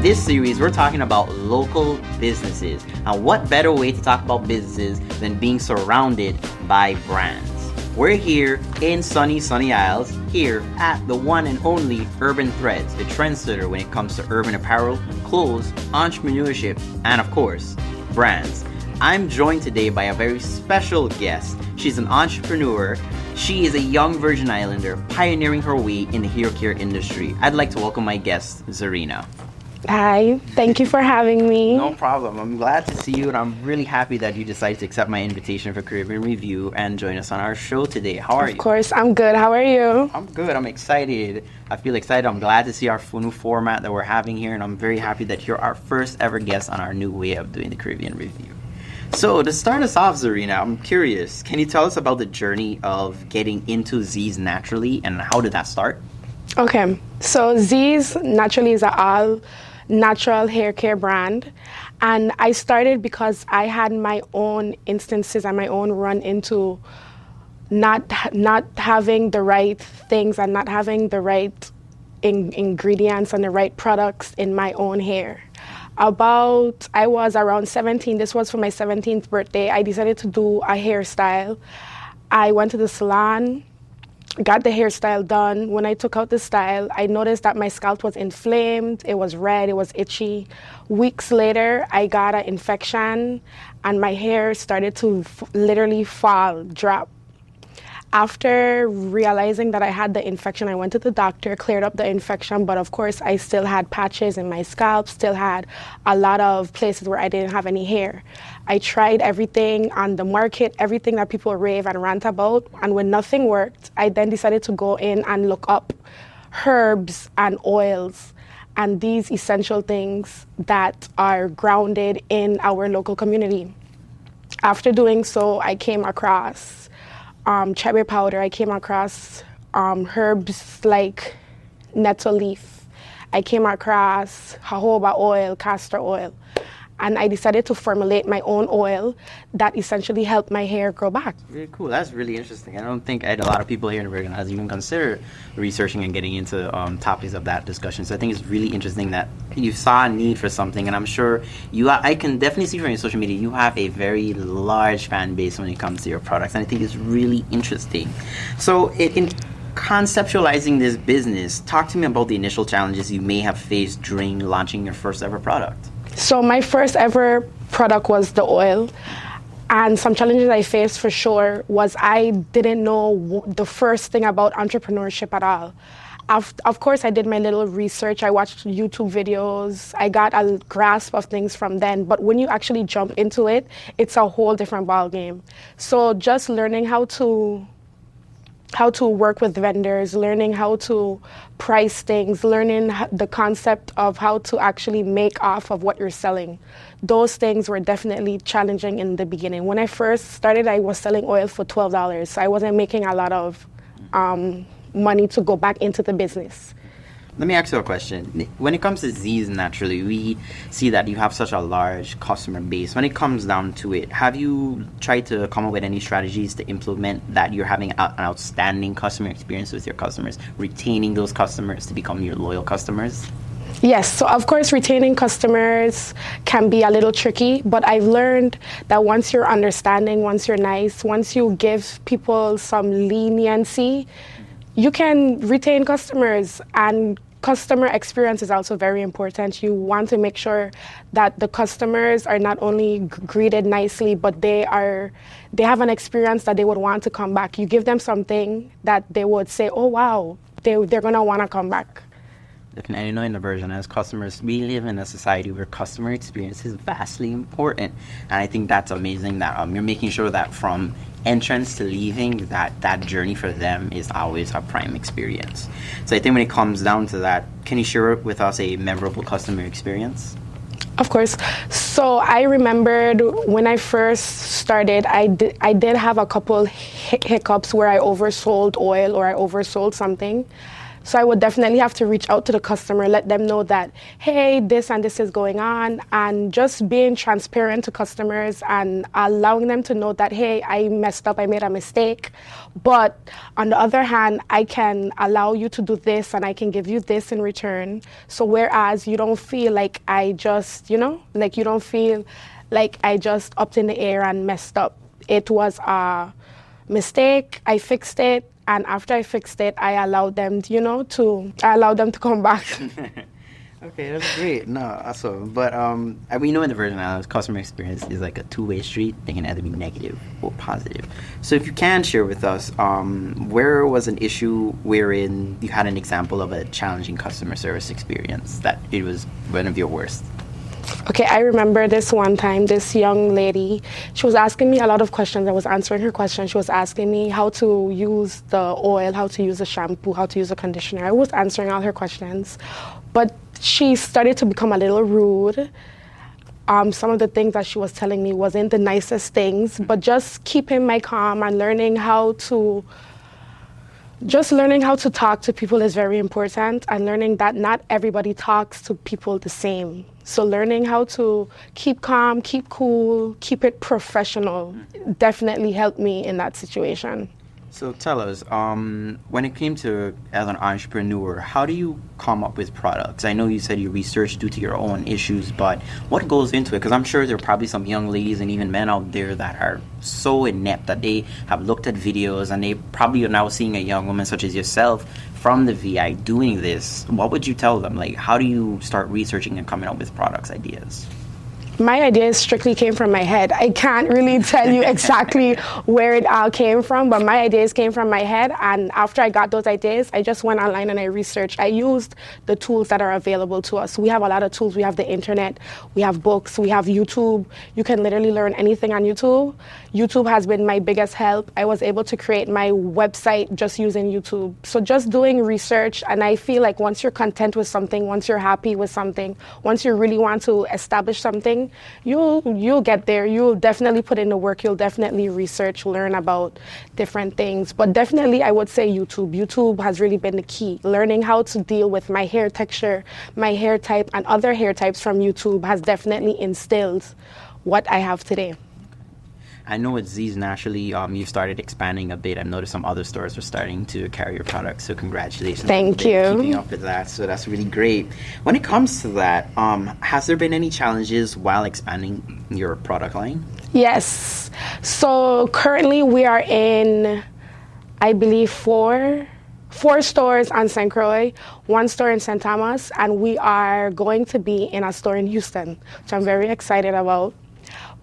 this series, we're talking about local businesses. And what better way to talk about businesses than being surrounded by brands? We're here in sunny Isles, here at the one and only UrbanThreadz, the trendsetter when it comes to urban apparel, clothes, entrepreneurship, and of course, brands. I'm joined today by a very special guest. She's an entrepreneur. She is a young Virgin Islander pioneering her way in the hair care industry. I'd like to welcome my guest, Zarina. Hi, thank you for having me. No problem. I'm glad to see you, and I'm really happy that you decided to accept my invitation for Caribbean Review and join us on our show today. How are you? Of course, I'm good. How are you? I'm good. I'm excited. I feel excited. I'm glad to see our new format that we're having here, and I'm very happy that you're our first ever guest on our new way of doing the Caribbean Review. So, to start us off, Zarina, I'm curious. Can you tell us about the journey of getting into Z's Naturalee, and how did that start? Okay, so Z's Naturalee is an all-natural hair care brand, and I started because I had my own instances and my own run into not having the right things and not having the right ingredients and the right products in my own hair. I was around 17, this was for my 17th birthday, I decided to do a hairstyle. I went to the salon, got the hairstyle done. When I took out the style, I noticed that my scalp was inflamed, it was red, it was itchy. Weeks later, I got an infection and my hair started to literally fall, drop. After realizing that I had the infection, I went to the doctor, cleared up the infection, but of course I still had patches in my scalp, still had a lot of places where I didn't have any hair. I tried everything on the market, everything that people rave and rant about, and when nothing worked, I then decided to go in and look up herbs and oils and these essential things that are grounded in our local community. After doing so, I came across cherry powder. I came across herbs like nettle leaf. I came across jojoba oil, castor oil, and I decided to formulate my own oil that essentially helped my hair grow back. Very cool. That's really interesting. I don't think a lot of people here in Oregon has even considered researching and getting into topics of that discussion. So I think it's really interesting that you saw a need for something, and I'm sure I can definitely see from your social media, you have a very large fan base when it comes to your products, and I think it's really interesting. So in conceptualizing this business, talk to me about the initial challenges you may have faced during launching your first ever product. So my first ever product was the oil, and some challenges I faced for sure was I didn't know the first thing about entrepreneurship at all. Of course, I did my little research. I watched YouTube videos. I got a grasp of things from then. But when you actually jump into it, it's a whole different ballgame. So just learning how to work with vendors, learning how to price things, learning the concept of how to actually make off of what you're selling. Those things were definitely challenging in the beginning. When I first started, I was selling oil for $12, so I wasn't making a lot of money to go back into the business. Let me ask you a question. When it comes to Z's Naturalee, we see that you have such a large customer base. When it comes down to it, have you tried to come up with any strategies to implement that you're having an outstanding customer experience with your customers, retaining those customers to become your loyal customers? Yes, so of course retaining customers can be a little tricky, but I've learned that once you're understanding, once you're nice, once you give people some leniency, you can retain customers, and customer experience is also very important. You want to make sure that the customers are not only greeted nicely, but they have an experience that they would want to come back. You give them something that they would say, oh wow, they're gonna wanna come back. Definitely, I know in the version as customers, we live in a society where customer experience is vastly important, and I think that's amazing that you're making sure that from entrance to leaving, that journey for them is always a prime experience. So I think when it comes down to that, can you share with us a memorable customer experience? Of course. So I remembered when I first started, I did have a couple hiccups where I oversold oil or I oversold something. So I would definitely have to reach out to the customer, let them know that, hey, this and this is going on, and just being transparent to customers and allowing them to know that, hey, I messed up, I made a mistake. But on the other hand, I can allow you to do this and I can give you this in return. So whereas you don't feel like I just, like you don't feel like I just upped in the air and messed up. It was a mistake, I fixed it, and after I fixed it, I allowed them, to come back. Okay, that's great. No, awesome. But we know in the Virgin Islands, customer experience is like a two-way street. They can either be negative or positive. So if you can share with us, where was an issue wherein you had an example of a challenging customer service experience that it was one of your worst? Okay, I remember this one time, this young lady, she was asking me a lot of questions. I was answering her questions. She was asking me how to use the oil, how to use the shampoo, how to use the conditioner. I was answering all her questions, but she started to become a little rude. Some of the things that she was telling me wasn't the nicest things, but just keeping my calm and learning how to talk to people is very important, and learning that not everybody talks to people the same. So learning how to keep calm, keep cool, keep it professional definitely helped me in that situation. So tell us, when it came to as an entrepreneur, how do you come up with products? I know you said you research due to your own issues, but what goes into it? Because I'm sure there are probably some young ladies and even men out there that are so inept that they have looked at videos and they probably are now seeing a young woman such as yourself from the VI doing this. What would you tell them? Like, how do you start researching and coming up with products ideas? My ideas strictly came from my head. I can't really tell you exactly where it all came from, but my ideas came from my head. And after I got those ideas, I just went online and I researched. I used the tools that are available to us. We have a lot of tools. We have the internet, we have books, we have YouTube. You can literally learn anything on YouTube. YouTube has been my biggest help. I was able to create my website just using YouTube. So just doing research, and I feel like once you're content with something, once you're happy with something, once you really want to establish something, you'll get there. You'll definitely put in the work. You'll definitely research, learn about different things. But definitely, I would say YouTube. YouTube has really been the key. Learning how to deal with my hair texture, my hair type, and other hair types from YouTube has definitely instilled what I have today. I know with Z's Naturally, you started expanding a bit. I've noticed some other stores are starting to carry your products, so congratulations. Thank you. Keeping up with that, so that's really great. When it comes to that, has there been any challenges while expanding your product line? Yes. So currently we are in, I believe, four stores on St. Croix, one store in St. Thomas, and we are going to be in a store in Houston, which I'm very excited about.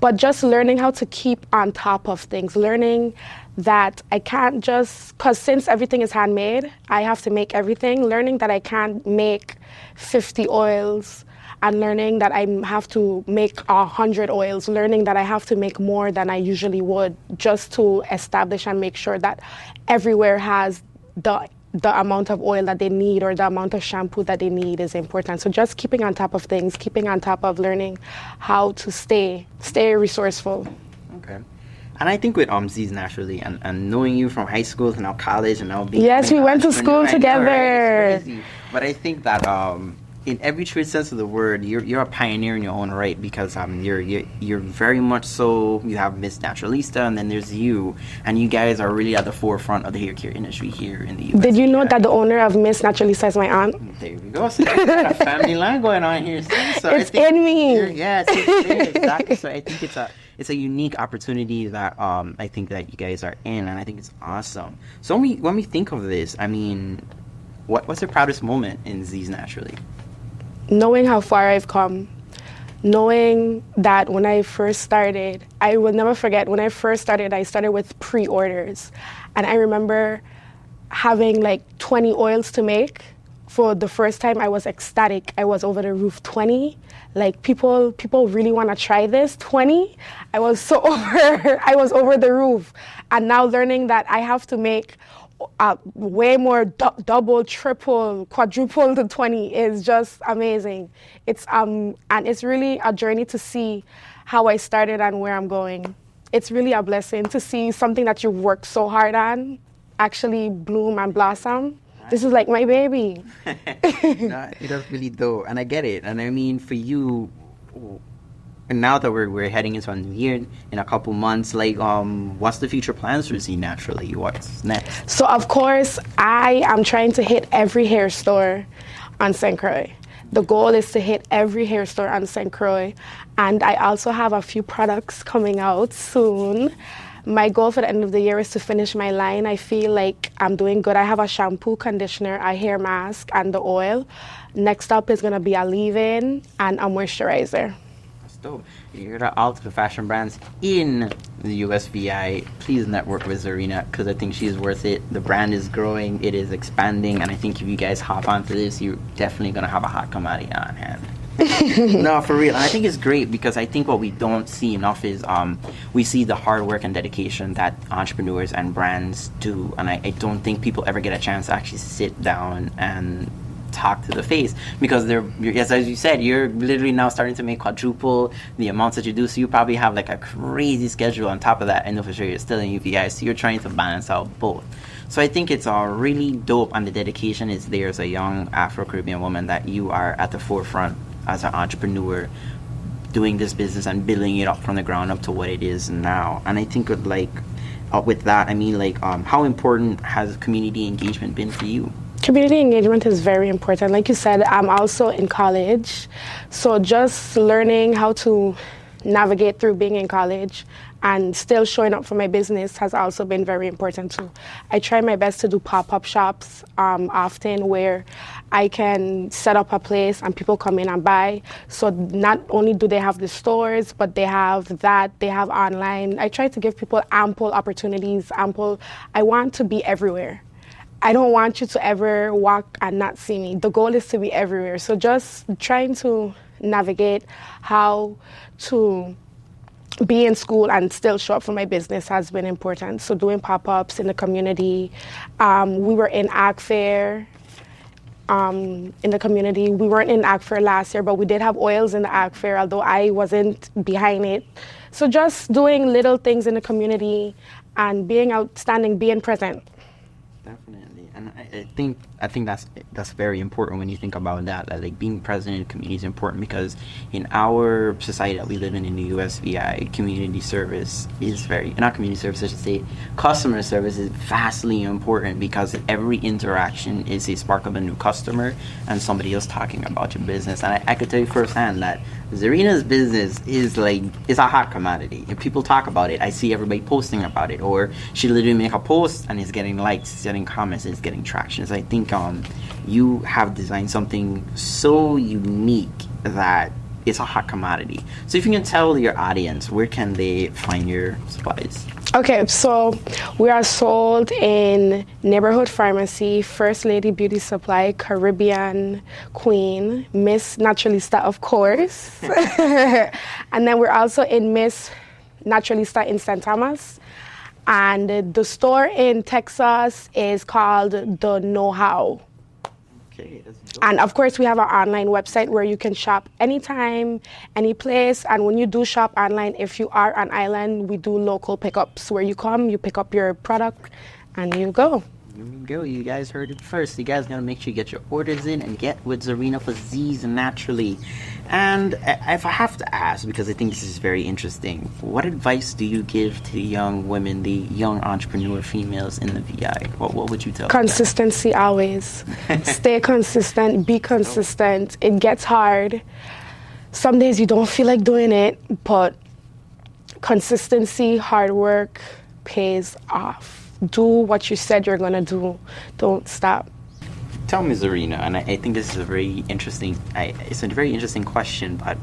But just learning how to keep on top of things, learning that I can't just, because since everything is handmade, I have to make everything, learning that I can't make 50 oils, and learning that I have to make 100 oils, learning that I have to make more than I usually would, just to establish and make sure that everywhere has the amount of oil that they need or the amount of shampoo that they need is important. So just keeping on top of things, keeping on top of learning how to stay resourceful. Okay. And I think with Z's Naturally and knowing you from high school to now college and now being... Yes, we went to school together. Right? But I think that in every true sense of the word, you're a pioneer in your own right, because you're very much so. You have Miss Naturalista, and then there's you, and you guys are really at the forefront of the hair care industry here in the U.S. Did you know that the owner of Miss Naturalista is my aunt? There we go. So there's got a family line going on here. So it's in me. Exactly. So I think it's a unique opportunity that I think that you guys are in, and I think it's awesome. So when we think of this, I mean, what's the proudest moment in Z's Naturally? Knowing how far I've come, knowing that when I first started, I will never forget, when I first started, I started with pre-orders. And I remember having like 20 oils to make. For the first time, I was ecstatic. I was over the roof. 20? Like, people really want to try this? 20? I was so I was over the roof. And now learning that I have to make way more double, triple, quadruple the 20 is just amazing. It's and it's really a journey to see how I started and where I'm going. It's really a blessing to see something that you worked so hard on actually bloom and blossom. This is like my baby. No, it does really though, and I get it. And I mean, for you, and now that we're heading into a new year in a couple months, like, what's the future plans for Z Naturally? What's next? So of course, I am trying to hit every hair store on St. Croix. The goal is to hit every hair store on St. Croix, and I also have a few products coming out soon. My goal for the end of the year is to finish my line. I feel like I'm doing good. I have a shampoo, conditioner, a hair mask, and the oil. Next up is going to be a leave-in and a moisturizer. That's dope. You're the ultimate fashion brands in the USVI. Please network with Zarina because I think she's worth it. The brand is growing, it is expanding, and I think if you guys hop onto this, you're definitely going to have a hot commodity on hand. No, for real. And I think it's great because I think what we don't see enough is we see the hard work and dedication that entrepreneurs and brands do. And I don't think people ever get a chance to actually sit down and talk to the face because yes, as you said, you're literally now starting to make quadruple the amounts that you do. So you probably have like a crazy schedule on top of that. I know for sure you're still in UVI, so you're trying to balance out both. So I think it's really dope, and the dedication is there as a young Afro-Caribbean woman that you are at the forefront as an entrepreneur doing this business and building it up from the ground up to what it is now. And I think with that, I mean, like, how important has community engagement been for you? Community engagement is very important. Like you said, I'm also in college, so just learning how to navigate through being in college and still showing up for my business has also been very important too. I try my best to do pop-up shops often where I can set up a place and people come in and buy. So not only do they have the stores, but they have online. I try to give people ample opportunities, I want to be everywhere. I don't want you to ever walk and not see me. The goal is to be everywhere. So just trying to navigate how to be in school and still show up for my business has been important. So doing pop-ups in the community. We were in Ag Fair in the community. We weren't in Ag Fair last year, but we did have oils in the Ag Fair, although I wasn't behind it. So just doing little things in the community and being outstanding, being present. Definitely. And I think that's very important when you think about that. Like being present in the community is important because in our society that we live in the USVI, community service is not community service, I should say, customer service is vastly important because every interaction is a spark of a new customer and somebody else talking about your business. And I could tell you firsthand that Zarina's business is a hot commodity. If people talk about it, I see everybody posting about it, or she literally make a post and it's getting likes, it's getting comments, it's getting traction. So I think you have designed something so unique that it's a hot commodity. So if you can tell your audience, where can they find your supplies? Okay, so we are sold in Neighborhood Pharmacy, First Lady Beauty Supply, Caribbean Queen, Miss Naturalista, of course. And then we're also in Miss Naturalista in St. Thomas. And the store in Texas is called The Know-How. Okay, that's dope. And of course, we have our online website where you can shop anytime, any place. And when you do shop online, if you are on island, we do local pickups where you come, you pick up your product, and you go. Here we go. You guys heard it first. You guys gotta make sure you get your orders in and get with Zarina for Z's Naturally. And if I have to ask, because I think this is very interesting, what advice do you give to young women, the young entrepreneur females in the VI? What would you tell them? Consistency always. Stay consistent, be consistent. It gets hard. Some days you don't feel like doing it, but consistency, hard work pays off. Do what you said you're gonna do. Don't stop. Tell me, Zarina, and I think this is a very interesting. It's a very interesting question. But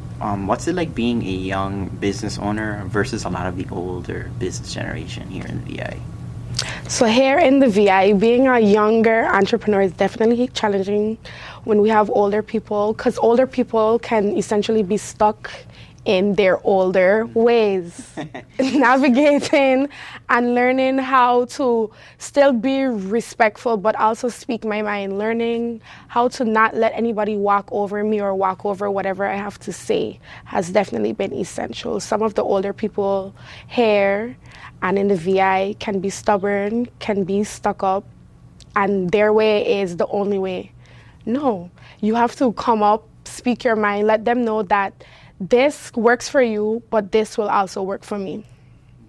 what's it like being a young business owner versus a lot of the older business generation here in the VI? So here in the VI, being a younger entrepreneur is definitely challenging when we have older people, because older people can essentially be stuck in their older ways, navigating and learning how to still be respectful but also speak my mind, learning how to not let anybody walk over me or walk over whatever I have to say has definitely been essential. Some of the older people here and in the VI can be stubborn, can be stuck up, and their way is the only way. No, you have to come up, speak your mind, let them know that this works for you, but this will also work for me.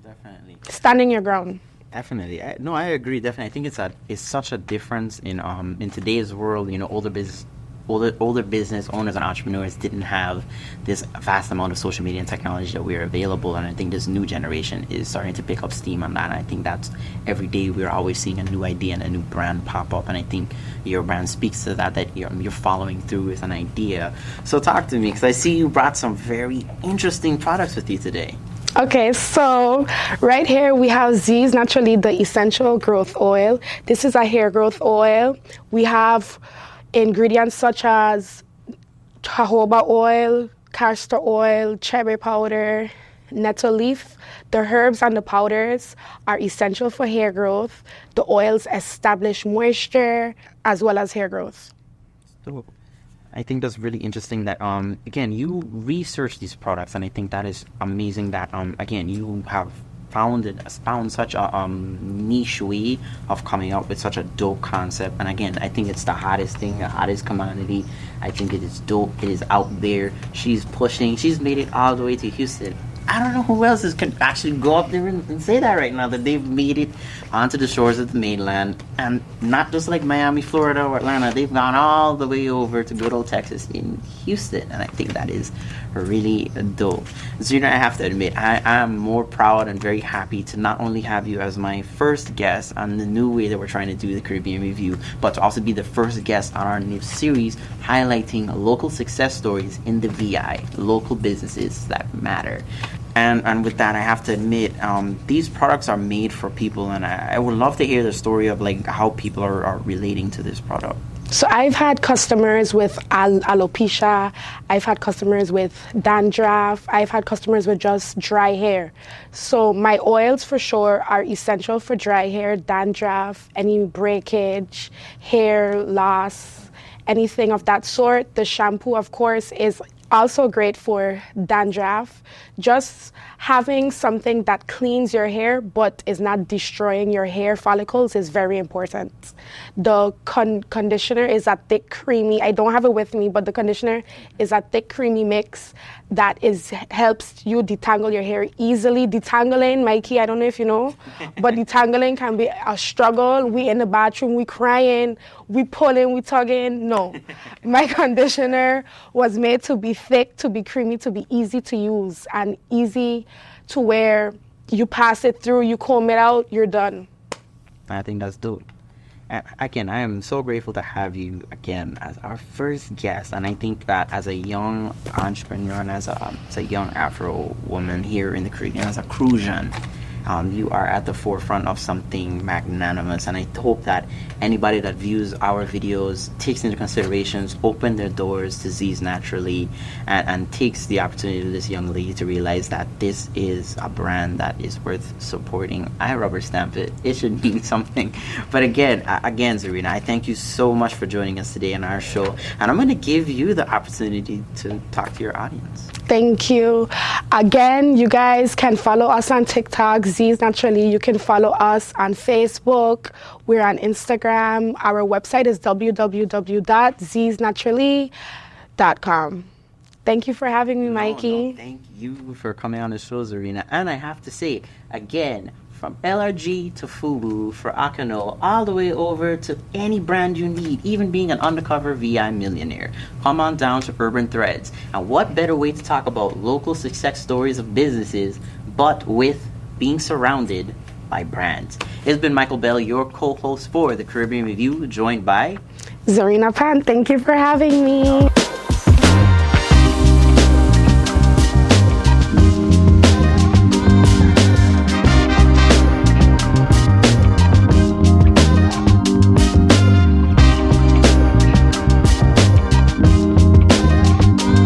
Definitely. Standing your ground. Definitely. I agree. Definitely. I think it's such a difference in today's world. You know, older business owners and entrepreneurs didn't have this vast amount of social media and technology that we're available, and I think this new generation is starting to pick up steam on that. And I think that's every day we're always seeing a new idea and a new brand pop up, and I think your brand speaks to that you're following through with an idea. So talk to me, because I see you brought some very interesting products with you today. Okay, so right here we have Z's Naturalee, the essential growth oil. This is a hair growth oil. We have ingredients such as jojoba oil, castor oil, cherry powder, nettle leaf. The herbs and the powders are essential for hair growth. The oils establish moisture as well as hair growth. So I think that's really interesting that again, you research these products, and I think that is amazing that again, you have found such a niche way of coming up with such a dope concept. And again, I think it's the hottest thing, the hottest commodity. I think it is dope. It is out there. She's made it all the way to Houston. I don't know who else can actually go up there and say that right now, that they've made it onto the shores of the mainland, and not just like Miami, Florida, or Atlanta. They've gone all the way over to good old Texas in Houston, and I think that is really dope. Zarina, I have to admit, I am more proud and very happy to not only have you as my first guest on the new way that we're trying to do the Caribbean Review, but to also be the first guest on our new series highlighting local success stories in the VI, local businesses that matter. And with that, I have to admit, these products are made for people, and I would love to hear the story of like how people are relating to this product. So I've had customers with alopecia, I've had customers with dandruff, I've had customers with just dry hair. So my oils for sure are essential for dry hair, dandruff, any breakage, hair loss, anything of that sort. The shampoo, of course, is also great for dandruff. Just having something that cleans your hair but is not destroying your hair follicles is very important. The conditioner is a thick, creamy, I don't have it with me, but the conditioner is a thick, creamy mix that helps you detangle your hair easily. Detangling, Mikey, I don't know if you know, but detangling can be a struggle. We in the bathroom, we crying, we pulling, we tugging. No, my conditioner was made to be thick, to be creamy, to be easy to use, and easy to wear. You pass it through, you comb it out, you're done. I think that's dope. Again, I am so grateful to have you again as our first guest, and I think that as a young entrepreneur and as a young Afro woman here in the Caribbean, as a Crucian, you are at the forefront of something magnanimous, and I hope that anybody that views our videos takes into considerations, open their doors to Z's Naturalee, and takes the opportunity of this young lady to realize that this is a brand that is worth supporting. I rubber stamp it. It should mean something. But again, Zarina, I thank you so much for joining us today on our show, and I'm going to give you the opportunity to talk to your audience. Thank you. Again, you guys can follow us on TikTok, Z's Naturalee. You can follow us on Facebook. We're on Instagram. Our website is www.zsnaturalee.com. Thank you for having me, Mikey. No, thank you for coming on the show, Zarina. And I have to say, again, from LRG to FUBU, for Akano, all the way over to any brand you need, even being an undercover VI millionaire. Come on down to UrbanThreadz. And what better way to talk about local success stories of businesses, but with being surrounded by brands. It's been Michael Bell, your co-host for the Caribbean Review, joined by Zarina Pan. Thank you for having me.